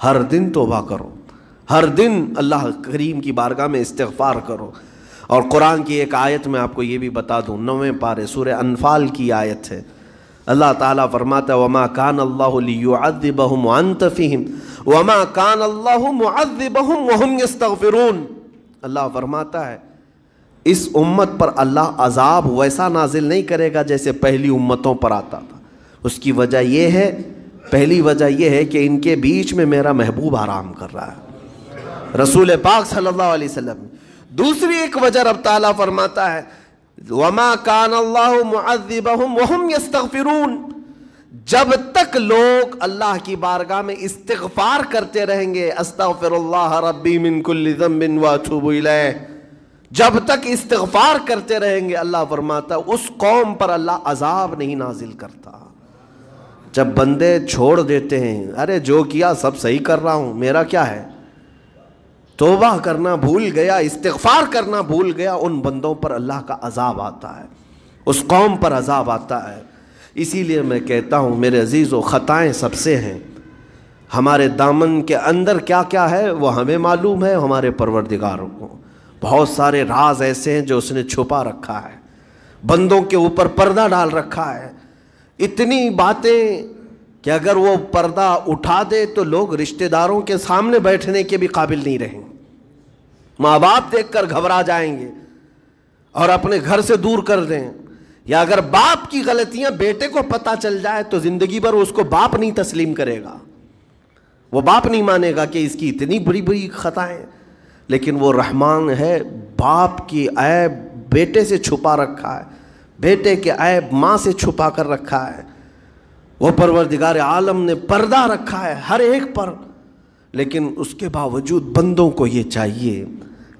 ہر دن توبہ کرو، ہر دن اللہ کریم کی بارگاہ میں استغفار کرو۔ اور قرآن کی ایک آیت میں آپ کو یہ بھی بتا دوں، 9ویں پارے سورہ انفال کی آیت ہے، اللہ تعالیٰ فرماتا ہے وَمَا كَانَ اللَّهُ لِيُعَذِّبَهُمْ وَأَنْتَ فِيهِمْ وَمَا كَانَ اللَّهُ مُعَذِّبَهُمْ وَهُمْ يَسْتَغْفِرُونَ۔ اللہ فرماتا ہے اس امت پر اللہ عذاب ویسا نازل نہیں کرے گا جیسے پہلی امتوں پر آتا تھا۔ اس کی وجہ یہ ہے، پہلی وجہ یہ ہے کہ ان کے بیچ میں میرا محبوب آرام کر رہا ہے، رسول پاک صلی اللہ علیہ وسلم۔ دوسری ایک وجہ رب تعالیٰ فرماتا ہے وَمَا كَانَ اللَّهُ مُعَذِّبَهُمْ وَهُمْ يَسْتَغْفِرُونَ، جب تک لوگ اللہ کی بارگاہ میں استغفار کرتے رہیں گے، استغفر اللہ ربی من کل ذنب واتوب الیہ، جب تک استغفار کرتے رہیں گے، اللہ فرماتا ہے اس قوم پر اللہ عذاب نہیں نازل کرتا۔ جب بندے چھوڑ دیتے ہیں، ارے جو کیا سب صحیح کر رہا ہوں، میرا کیا ہے، توبہ کرنا بھول گیا، استغفار کرنا بھول گیا، ان بندوں پر اللہ کا عذاب آتا ہے، اس قوم پر عذاب آتا ہے۔ اسی لیے میں کہتا ہوں میرے عزیزو، خطائیں سب سے ہیں، ہمارے دامن کے اندر کیا کیا ہے وہ ہمیں معلوم ہے، ہمارے پروردگار کو بہت سارے راز ایسے ہیں جو اس نے چھپا رکھا ہے، بندوں کے اوپر پردہ ڈال رکھا ہے، اتنی باتیں کہ اگر وہ پردہ اٹھا دے تو لوگ رشتہ داروں کے سامنے بیٹھنے کے بھی قابل نہیں رہیں گے، ماں باپ دیکھ کر گھبرا جائیں گے اور اپنے گھر سے دور کر دیں، یا اگر باپ کی غلطیاں بیٹے کو پتہ چل جائے تو زندگی بھر اس کو باپ نہیں تسلیم کرے گا، وہ باپ نہیں مانے گا کہ اس کی اتنی بڑی بڑی خطائیں، لیکن وہ رحمان ہے، باپ کی عیب بیٹے سے چھپا رکھا ہے، بیٹے کے عیب ماں سے چھپا کر رکھا ہے، وہ پروردگار عالم نے پردہ رکھا ہے ہر ایک پر، لیکن اس کے باوجود بندوں کو یہ چاہیے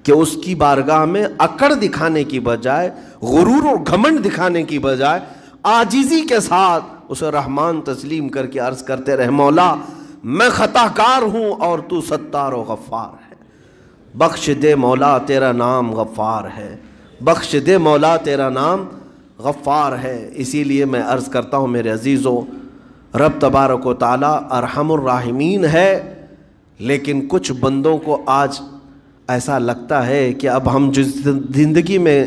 کہ اس کی بارگاہ میں اکڑ دکھانے کی بجائے، غرور اور گھمنڈ دکھانے کی بجائے عاجزی کے ساتھ اسے رحمان تسلیم کر کے عرض کرتے رہے مولا میں خطا کار ہوں اور تو ستار و غفار ہے، بخش دے مولا تیرا نام غفار ہے، بخش دے مولا تیرا نام غفار ہے۔ اسی لیے میں عرض کرتا ہوں میرے عزیزوں، رب تبارک و تعالی ارحم الراحمین ہے، لیکن کچھ بندوں کو آج ایسا لگتا ہے کہ اب ہم جس زندگی میں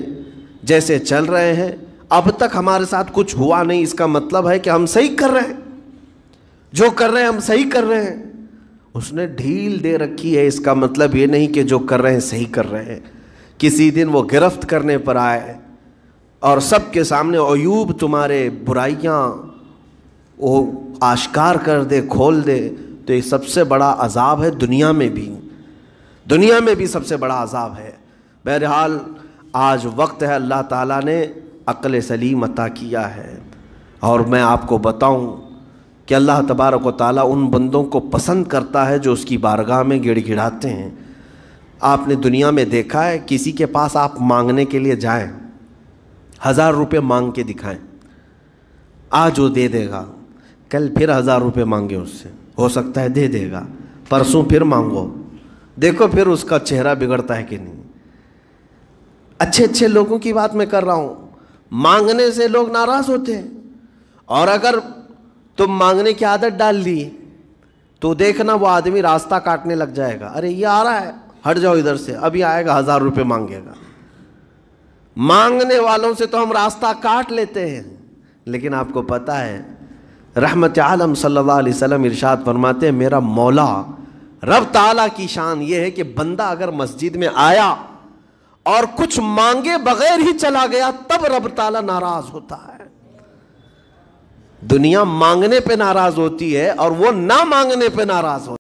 جیسے چل رہے ہیں اب تک ہمارے ساتھ کچھ ہوا نہیں، اس کا مطلب ہے کہ ہم صحیح کر رہے ہیں، جو کر رہے ہیں ہم صحیح کر رہے ہیں۔ اس نے ڈھیل دے رکھی ہے، اس کا مطلب یہ نہیں کہ جو کر رہے ہیں صحیح کر رہے ہیں۔ کسی دن وہ گرفت کرنے پر آئے اور سب کے سامنے عیوب تمہارے برائیاں وہ آشکار کر دے، کھول دے، تو یہ سب سے بڑا عذاب ہے، دنیا میں بھی سب سے بڑا عذاب ہے۔ بہرحال آج وقت ہے، اللہ تعالیٰ نے عقل سلیم عطا کیا ہے، اور میں آپ کو بتاؤں کہ اللہ تبارک و تعالیٰ ان بندوں کو پسند کرتا ہے جو اس کی بارگاہ میں گڑ گڑاتے ہیں۔ آپ نے دنیا میں دیکھا ہے کسی کے پاس آپ مانگنے کے لیے جائیں، 1000 روپے مانگ کے دکھائیں، آج وہ دے دے گا، کل پھر 1000 روپے مانگے اس سے، ہو سکتا ہے دے دے گا، پرسوں پھر مانگو، دیکھو پھر اس کا چہرہ بگڑتا ہے کہ نہیں۔ اچھے لوگوں کی بات میں کر رہا ہوں، مانگنے سے لوگ ناراض ہوتے ہیں، اور اگر تم مانگنے کی عادت ڈال لی تو دیکھنا وہ آدمی راستہ کاٹنے لگ جائے گا، ارے یہ آ رہا ہے ہٹ جاؤ ادھر سے، ابھی آئے گا 1000 روپے مانگے گا۔ مانگنے والوں سے تو ہم راستہ کاٹ لیتے ہیں، لیکن آپ کو پتہ ہے رحمت عالم صلی اللہ علیہ وسلم ارشاد فرماتے ہیں میرا مولا رب تعالیٰ کی شان یہ ہے کہ بندہ اگر مسجد میں آیا اور کچھ مانگے بغیر ہی چلا گیا تب رب تعالیٰ ناراض ہوتا ہے۔ دنیا مانگنے پہ ناراض ہوتی ہے اور وہ نہ مانگنے پہ ناراض ہوتا ہے۔